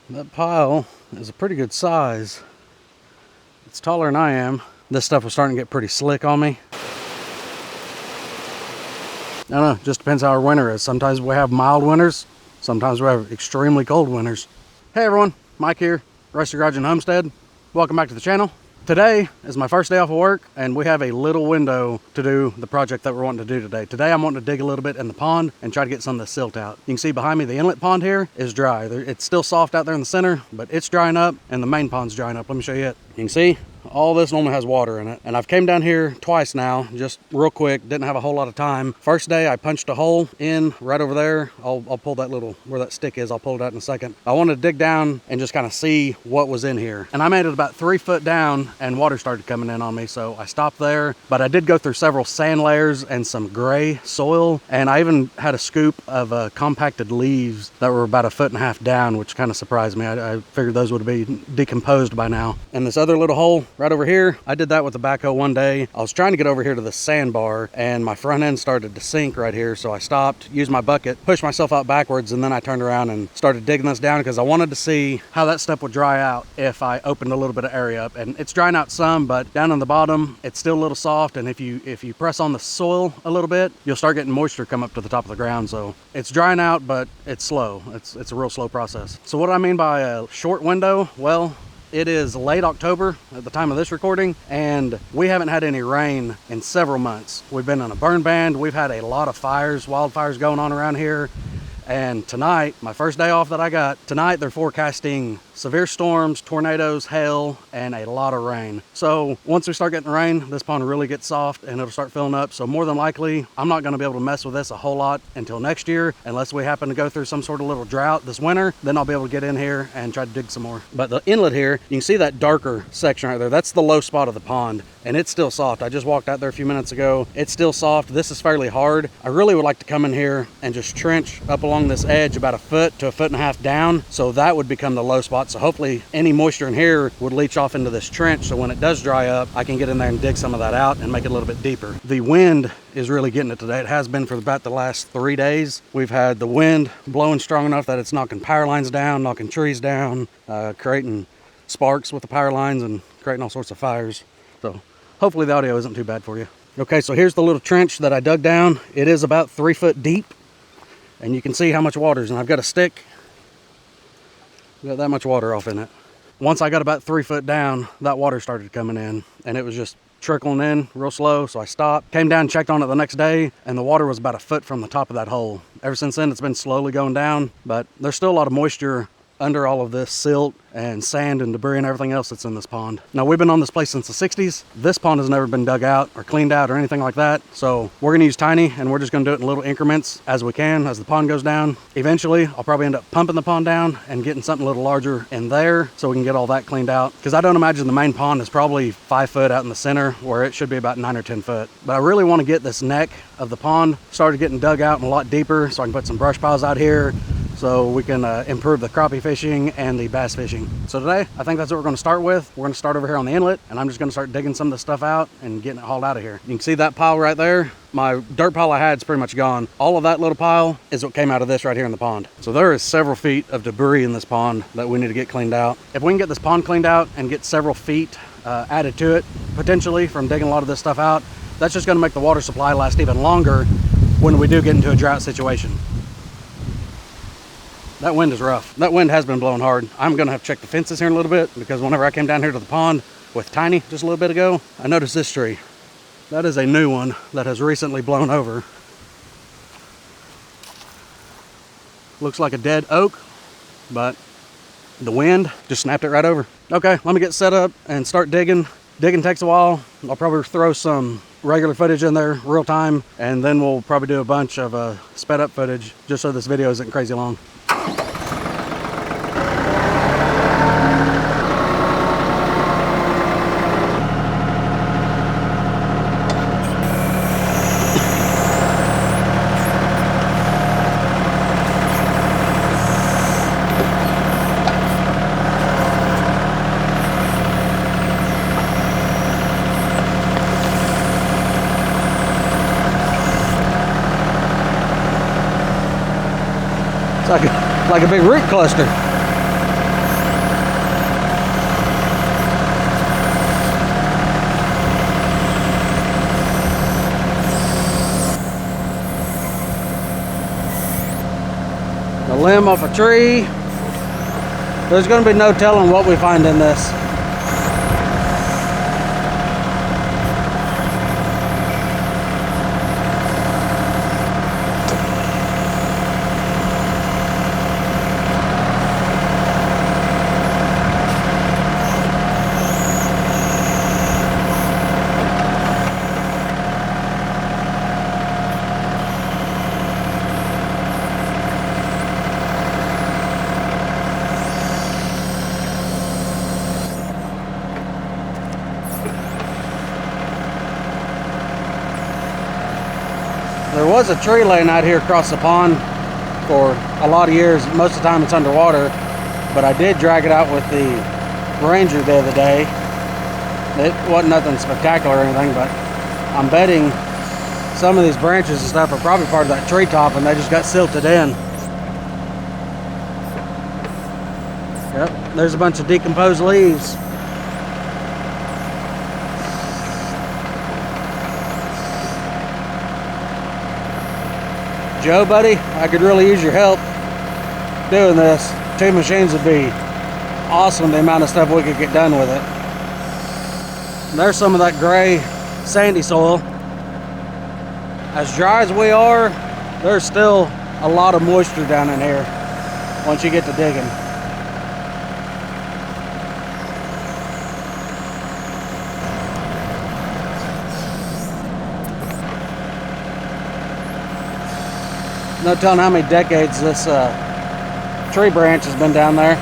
That pile is a pretty good size. It's taller than I am. This stuff was starting to get pretty slick on me. I don't know, just depends how our winter is. Sometimes we have mild winters, sometimes we have extremely cold winters. Hey everyone, Mike here, Rusty Garage and Homestead. Welcome back to the channel. Today is my first day off of work, and we have a little window to do the project that we're wanting to do today. Today I'm wanting to dig a little bit in the pond and try to get some of the silt out. You can see behind me the inlet pond here is dry. It's still soft out there in the center, but it's drying up and the main pond's drying up. Let me show you it. You can see all this normally has water in it, and I've came down here twice now, just real quick, didn't have a whole lot of time. First day I punched a hole in right over there. I'll pull that little, where that stick is, I'll pull it out in a second. I wanted to dig down and just kind of see what was in here, and I made it about 3 foot down and water started coming in on me, so I stopped there. But I did go through several sand layers and some gray soil, and I even had a scoop of compacted leaves that were about 1.5 feet down, which kind of surprised me. I figured those would be decomposed by now. And this other little hole right over here, I did that with the backhoe one day. I was trying to get over here to the sandbar and my front end started to sink right here, so I stopped, used my bucket, pushed myself out backwards, and then I turned around and started digging this down because I wanted to see how that stuff would dry out if I opened a little bit of area up. And it's drying out some, but down on the bottom it's still a little soft, and if you press on the soil a little bit, you'll start getting moisture come up to the top of the ground. So it's drying out, but it's slow. It's a real slow process. So what do I mean by a short window? Well, it is late October at the time of this recording, and we haven't had any rain in several months. We've been on a burn ban. We've had a lot of fires, wildfires going on around here. And tonight, my first day off that I got, tonight they're forecasting severe storms, tornadoes, hail, and a lot of rain. So once we start getting rain, this pond really gets soft and it'll start filling up. So more than likely, I'm not gonna be able to mess with this a whole lot until next year, unless we happen to go through some sort of little drought this winter. Then I'll be able to get in here and try to dig some more. But the inlet here, you can see that darker section right there. That's the low spot of the pond, and it's still soft. I just walked out there a few minutes ago. It's still soft. This is fairly hard. I really would like to come in here and just trench up along this edge about 1 foot to 1.5 feet down. So that would become the low spot. So hopefully any moisture in here would leach off into this trench. So when it does dry up, I can get in there and dig some of that out and make it a little bit deeper. The wind is really getting it today. It has been for about the last 3 days. We've had the wind blowing strong enough that it's knocking power lines down, knocking trees down, creating sparks with the power lines and creating all sorts of fires. So hopefully the audio isn't too bad for you. Okay, so here's the little trench that I dug down. It is about 3 foot deep, and you can see how much water is. And I've got a stick, got that much water off in it. Once I got about 3 foot down, that water started coming in, and it was just trickling in real slow. So I stopped, came down, checked on it the next day, and the water was about 1 foot from the top of that hole. Ever since then, it's been slowly going down, but there's still a lot of moisture under all of this silt and sand and debris and everything else that's in this pond. Now, we've been on this place since the 60s. This pond has never been dug out or cleaned out or anything like that. So we're gonna use tiny, and we're just gonna do it in little increments as we can, as the pond goes down. Eventually, I'll probably end up pumping the pond down and getting something a little larger in there so we can get all that cleaned out. Because I don't imagine the main pond is probably 5 foot out in the center, where it should be about 9 or 10 foot. But I really wanna get this neck of the pond started getting dug out and a lot deeper, so I can put some brush piles out here, so we can improve the crappie fishing and the bass fishing. So today, I think that's what we're gonna start with. We're gonna start over here on the inlet, and I'm just gonna start digging some of the stuff out and getting it hauled out of here. You can see that pile right there. My dirt pile I had is pretty much gone. All of that little pile is what came out of this right here in the pond. So there is several feet of debris in this pond that we need to get cleaned out. If we can get this pond cleaned out and get several feet added to it, potentially from digging a lot of this stuff out, that's just gonna make the water supply last even longer when we do get into a drought situation. That wind is rough. That wind has been blowing hard. I'm gonna have to check the fences here in a little bit, because whenever I came down here to the pond with Tiny just a little bit ago, I noticed this tree. That is a new one that has recently blown over. Looks like a dead oak, but the wind just snapped it right over. Okay, let me get set up and start digging. Digging takes a while. I'll probably throw some regular footage in there, real time, and then we'll probably do a bunch of sped up footage just so this video isn't crazy long. It's like a big root cluster. limb off a tree. There's going to be no telling what we find in this. There was a tree laying out here across the pond for a lot of years. Most of the time it's underwater, but I did drag it out with the Ranger the other day. It wasn't nothing spectacular or anything, but I'm betting some of these branches and stuff are probably part of that tree top and they just got silted in. Yep, there's a bunch of decomposed leaves. Joe, buddy, I could really use your help doing this. 2 machines would be awesome, the amount of stuff we could get done with it. And there's some of that gray, sandy soil. As dry as we are, there's still a lot of moisture down in here once you get to digging. No telling how many decades this tree branch has been down there.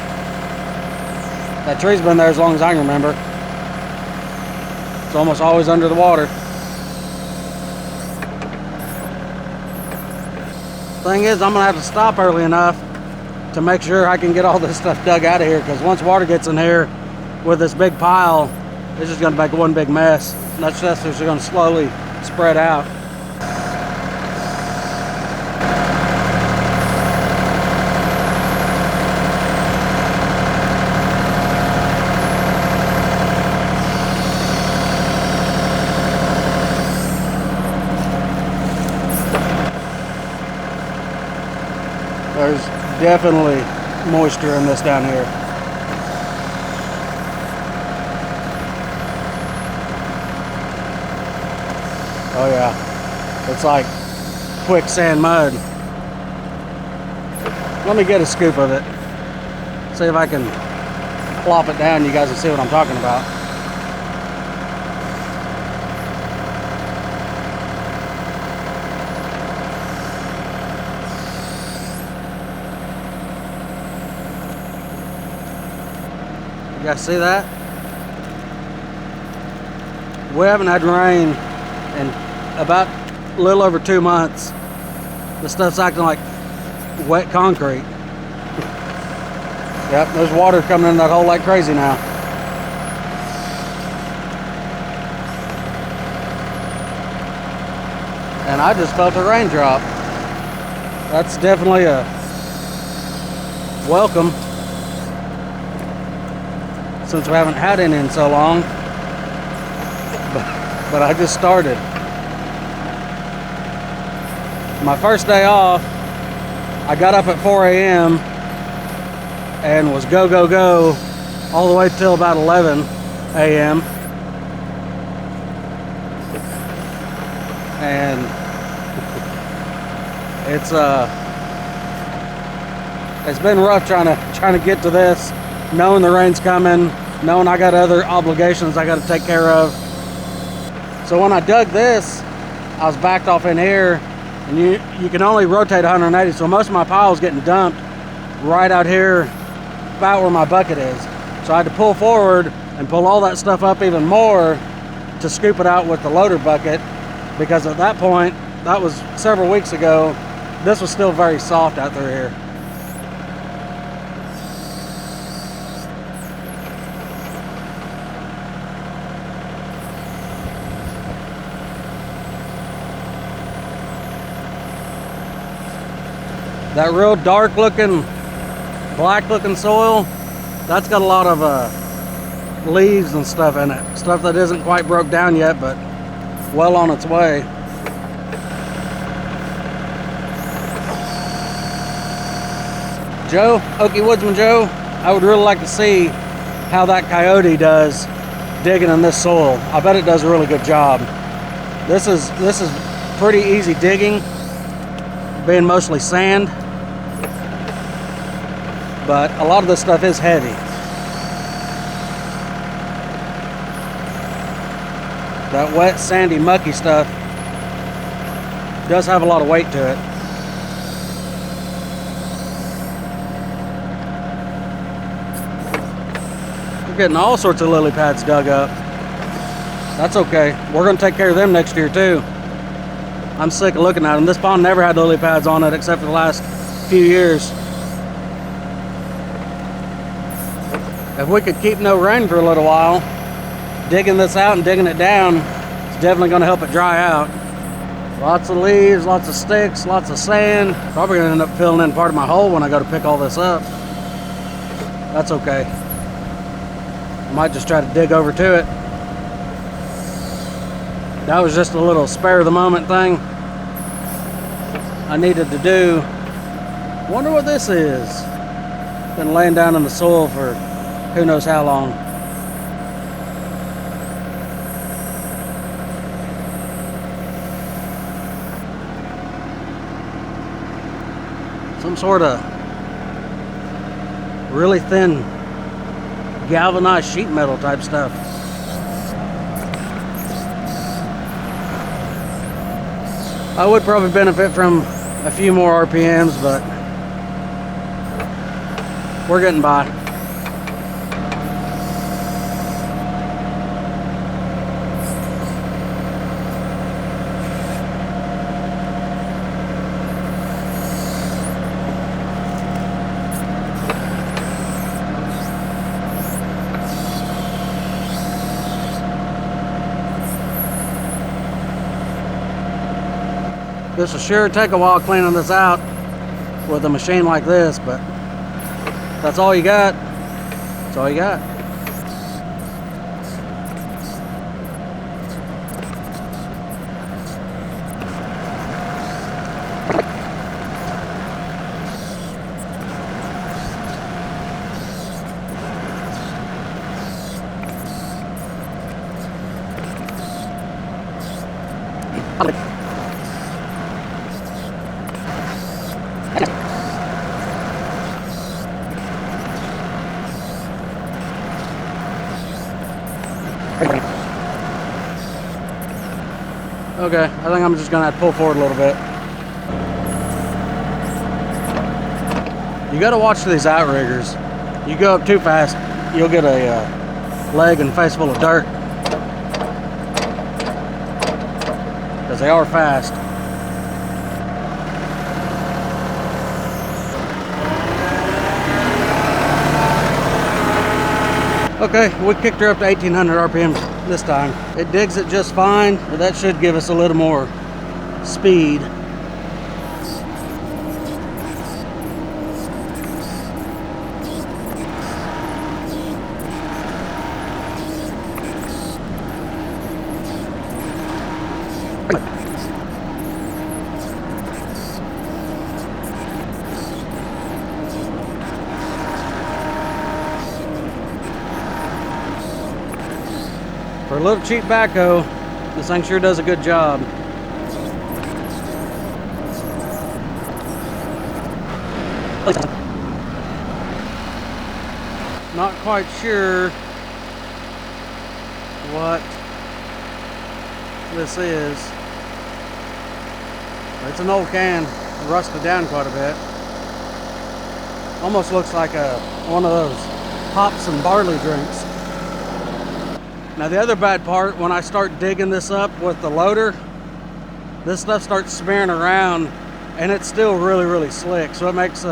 That tree's been there as long as I can remember. It's almost always under the water. Thing is, I'm gonna have to stop early enough to make sure I can get all this stuff dug out of here, because once water gets in here with this big pile, it's just gonna make one big mess. And that stuff's just gonna slowly spread out. There's definitely moisture in this down here. Oh yeah, it's like quicksand mud. Let me get a scoop of it. See if I can plop it down. You guys will see what I'm talking about. You guys see that? We haven't had rain in about a little over 2 months. The stuff's acting like wet concrete. Yep, there's water coming in that hole like crazy now. And I just felt a raindrop. That's definitely a welcome, since we haven't had any in so long. But I just started. My first day off, I got up at 4 a.m. and was go, go, go all the way till about 11 a.m. And it's been rough trying to get to this, knowing the rain's coming, knowing I got other obligations I got to take care of. So when I dug this, I was backed off in here, and you can only rotate 180, so most of my pile is getting dumped right out here about where my bucket is. So I had to pull forward and pull all that stuff up even more to scoop it out with the loader bucket, because at that point, that was several weeks ago, this was still very soft out through here. That real dark looking, black looking soil, that's got a lot of leaves and stuff in it. Stuff that isn't quite broke down yet, but well on its way. Joe, Okie Woodsman Joe, I would really like to see how that coyote does digging in this soil. I bet it does a really good job. This is pretty easy digging, being mostly sand, but a lot of this stuff is heavy. That wet, sandy, mucky stuff does have a lot of weight to it. We're getting all sorts of lily pads dug up. That's okay. We're going to take care of them next year too. I'm sick of looking at them. This pond never had lily pads on it except for the last few years. If we could keep no rain for a little while, digging this out and digging it down, it's definitely going to help it dry out. Lots of leaves, lots of sticks, lots of sand. Probably going to end up filling in part of my hole when I go to pick all this up. That's okay. Might just try to dig over to it. That was just a little spare of the moment thing I needed to do. Wonder what this is. Been laying down in the soil for who knows how long. Some sort of really thin galvanized sheet metal type stuff. I would probably benefit from a few more RPMs, but we're getting by. This will sure take a while cleaning this out with a machine like this, but that's all you got. That's all you got. Okay, I think I'm just gonna have to pull forward a little bit. You gotta watch these outriggers. You go up too fast, you'll get a leg and face full of dirt. Because they are fast. Okay, we kicked her up to 1800 RPMs this time. It digs it just fine, but that should give us a little more speed. For a little cheap backhoe, this thing sure does a good job. Not quite sure what this is. It's an old can, rusted down quite a bit. Almost looks like one of those hops and barley drinks. Now the other bad part, when I start digging this up with the loader, this stuff starts smearing around and it's still really, really slick. So it makes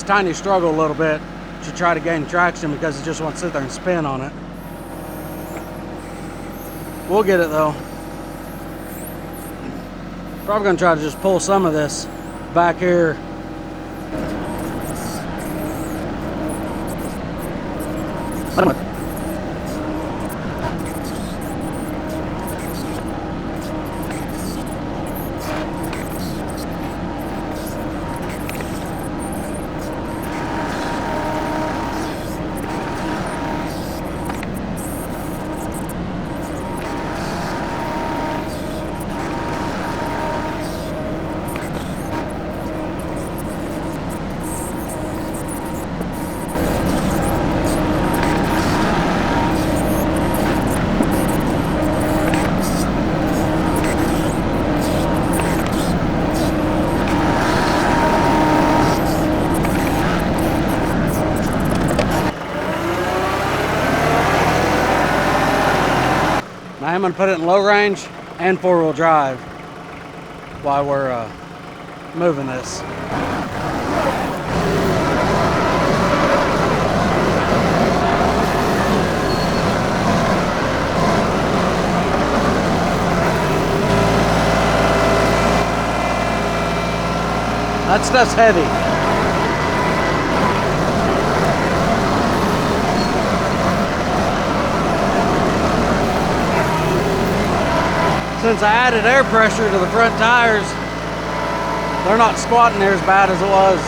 Tiny struggle a little bit to try to gain traction because it just wants to sit there and spin on it. We'll get it though. Probably gonna try to just pull some of this back here. am going to put it in low range and 4-wheel drive while we're moving this. That stuff's heavy. Since I added air pressure to the front tires, they're not squatting there as bad as it was.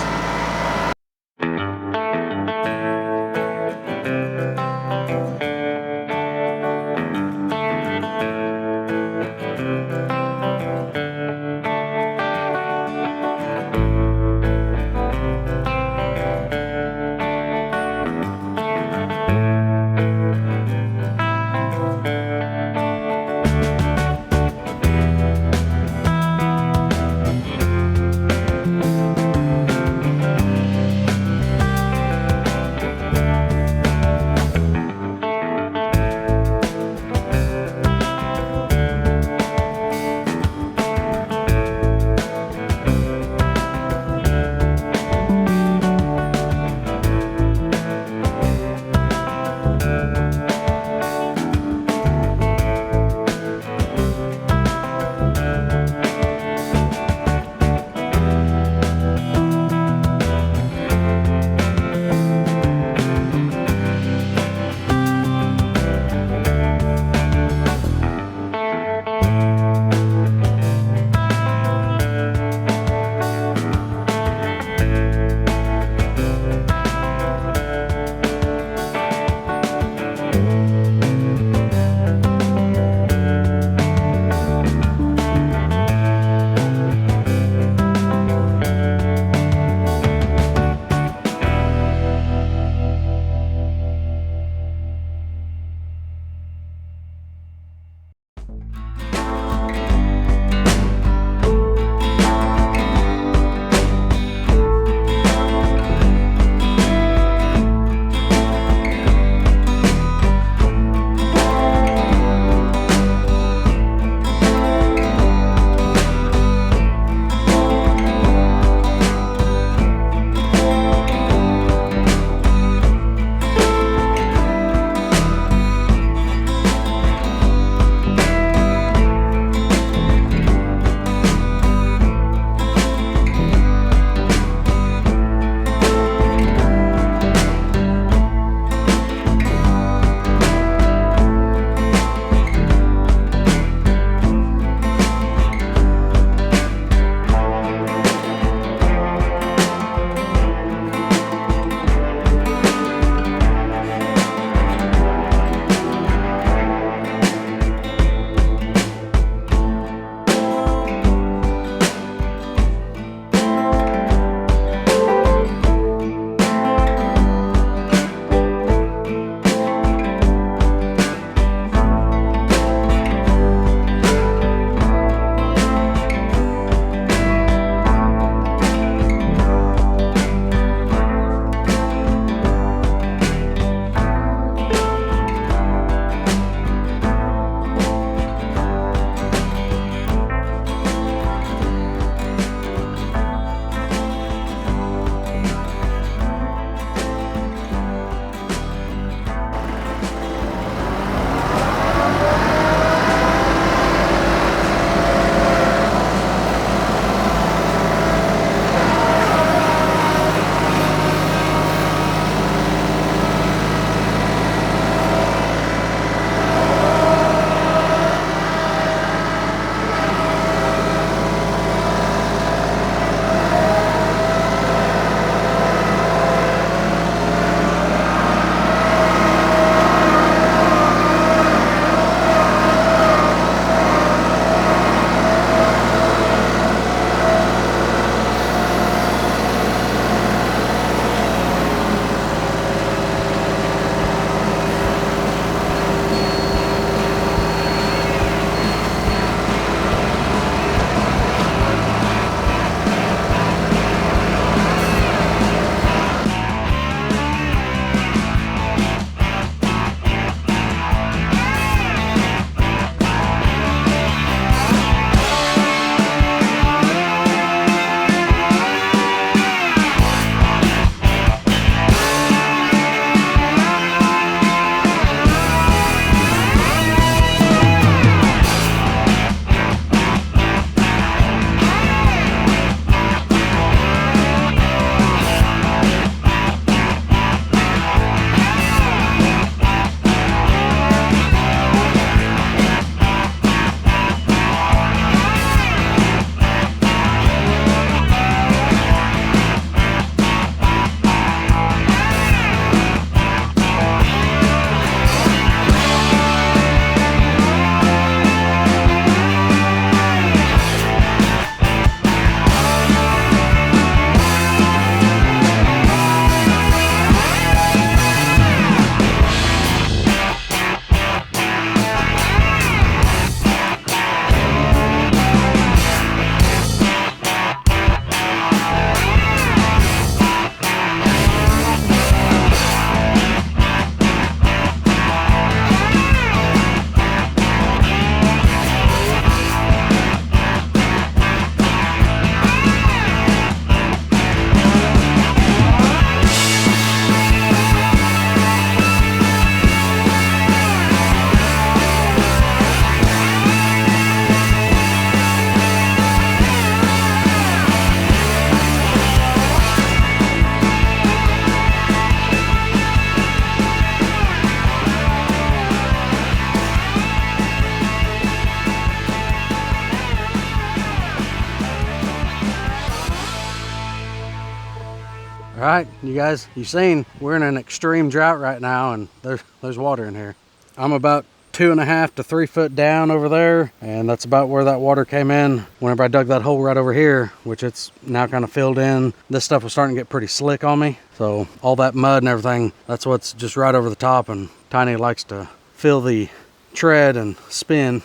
right, you guys, you've seen we're in an extreme drought right now, and there's water in here. I'm about 2.5 to 3 foot down over there, and that's about where that water came in whenever I dug that hole right over here, which it's now kind of filled in. This stuff was starting to get pretty slick on me, so all that mud and everything, that's what's just right over the top, and Tiny likes to fill the tread and spin.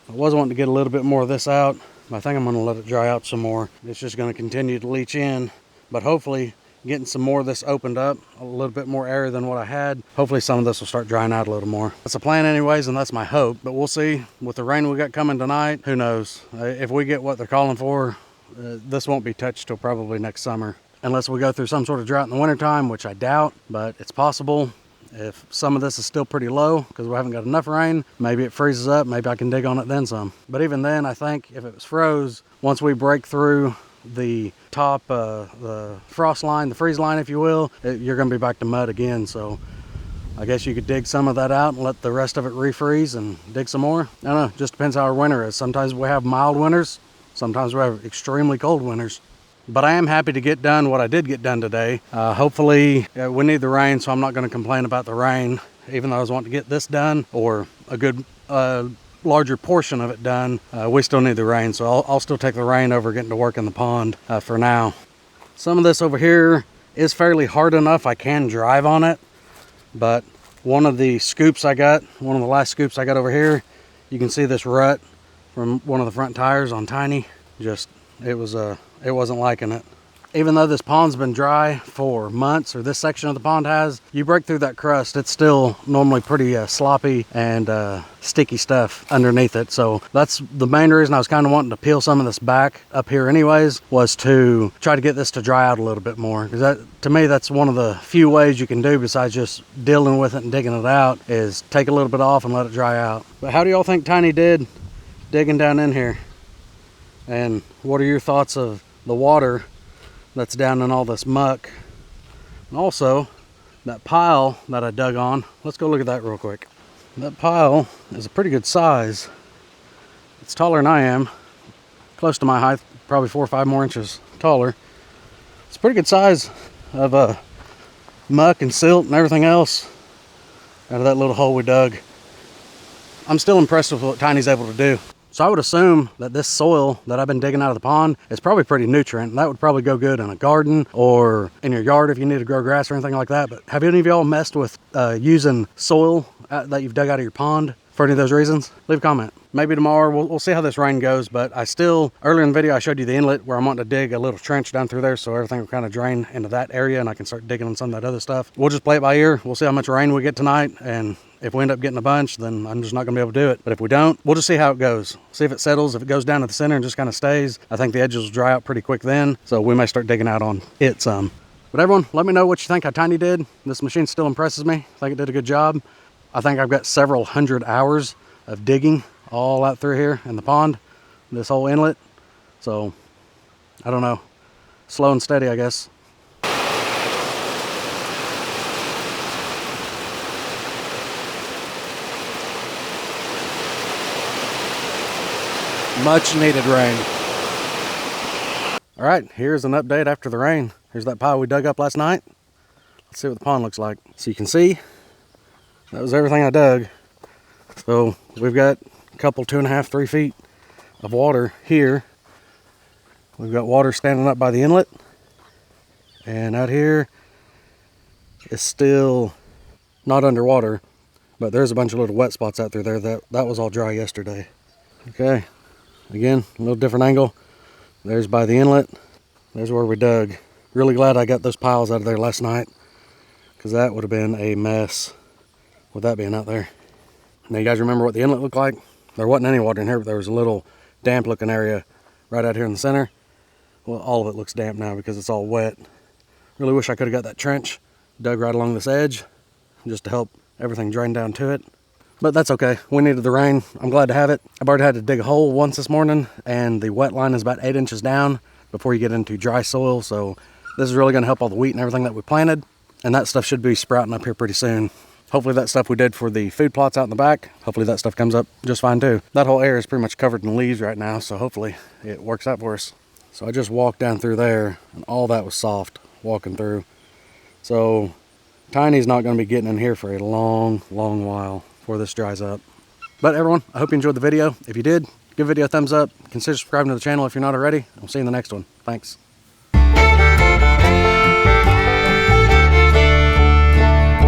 I was wanting to get a little bit more of this out, but I think I'm going to let it dry out some more. It's just going to continue to leach in, but hopefully getting some more of this opened up, a little bit more area than what I had. Hopefully some of this will start drying out a little more. That's the plan anyways, and that's my hope, but we'll see. With the rain we got coming tonight, who knows? If we get what they're calling for, this won't be touched till probably next summer. Unless we go through some sort of drought in the wintertime, which I doubt, but it's possible. If some of this is still pretty low because we haven't got enough rain, maybe it freezes up, maybe I can dig on it then some. But even then, I think if it was froze, once we break through the top, the frost line, the freeze line, if you will, you're going to be back to mud again. So I guess you could dig some of that out and let the rest of it refreeze and dig some more. I don't know, just depends how our winter is. Sometimes we have mild winters, sometimes we have extremely cold winters. But I am happy to get done what I did get done today. Hopefully, we need the rain, so I'm not going to complain about the rain, even though I was wanting to get this done, or a good larger portion of it done. We still need the rain, so I'll still take the rain over getting to work in the pond for now. Some of this over here is fairly hard enough I can drive on it, but one of the scoops I got, one of the last scoops I got over here, you can see this rut from one of the front tires on Tiny. It wasn't liking it. Even though this pond's been dry for months, or this section of the pond has, you break through that crust, it's still normally pretty sloppy and sticky stuff underneath it. So that's the main reason I was kind of wanting to peel some of this back up here anyways, was to try to get this to dry out a little bit more. Because that, to me, that's one of the few ways you can do besides just dealing with it and digging it out, is take a little bit off and let it dry out. But how do y'all think Tiny did digging down in here? And what are your thoughts of the water that's down in all this muck? And also that pile that I dug on, let's go look at that real quick. That pile is a pretty good size. It's taller than I am, close to my height, probably 4 or 5 more inches taller. It's a pretty good size of muck and silt and everything else out of that little hole we dug. I'm still impressed with what Tiny's able to do. So I would assume that this soil that I've been digging out of the pond is probably pretty nutrient. That would probably go good in a garden or in your yard if you need to grow grass or anything like that. But have any of y'all messed with using soil that you've dug out of your pond for any of those reasons? Leave a comment. Maybe tomorrow, we'll see how this rain goes, but I still, earlier in the video, I showed you the inlet where I'm wanting to dig a little trench down through there so everything will kind of drain into that area and I can start digging on some of that other stuff. We'll just play it by ear. We'll see how much rain we get tonight, and if we end up getting a bunch, then I'm just not gonna be able to do it. But if we don't, we'll just see how it goes. See if it settles. If it goes down to the center and just kind of stays, I think the edges will dry out pretty quick then, so we may start digging out on it some. But everyone, let me know what you think how Tiny did. This machine still impresses me. I think it did a good job. I think I've got several hundred hours of digging all out through here in the pond, this whole inlet. So I don't know, slow and steady, I guess. Much needed rain. All right, here's an update after the rain. Here's that pile we dug up last night. Let's see what the pond looks like. So you can see that was everything I dug. So we've got a couple 2.5, 3 feet of water here. We've got water standing up by the inlet, and out here is still not underwater, but there's a bunch of little wet spots out through there. That was all dry yesterday. Okay, again, a little different angle. There's by the inlet. There's where we dug. Really glad I got those piles out of there last night, because that would have been a mess with that being out there. Now you guys remember what the inlet looked like? There wasn't any water in here, but there was a little damp looking area right out here in the center. Well, all of it looks damp now because it's all wet. Really wish I could have got that trench dug right along this edge just to help everything drain down to it. But that's okay, we needed the rain. I'm glad to have it. I've already had to dig a hole once this morning, and the wet line is about 8 inches down before you get into dry soil. So this is really gonna help all the wheat and everything that we planted. And that stuff should be sprouting up here pretty soon. Hopefully that stuff we did for the food plots out in the back, hopefully that stuff comes up just fine too. That whole area is pretty much covered in leaves right now, so hopefully it works out for us. So I just walked down through there, and all that was soft walking through. So Tiny's not going to be getting in here for a long while before this dries up. But everyone, I hope you enjoyed the video. If you did, give the video a thumbs up. Consider subscribing to the channel if you're not already. I'll see you in the next one. Thanks.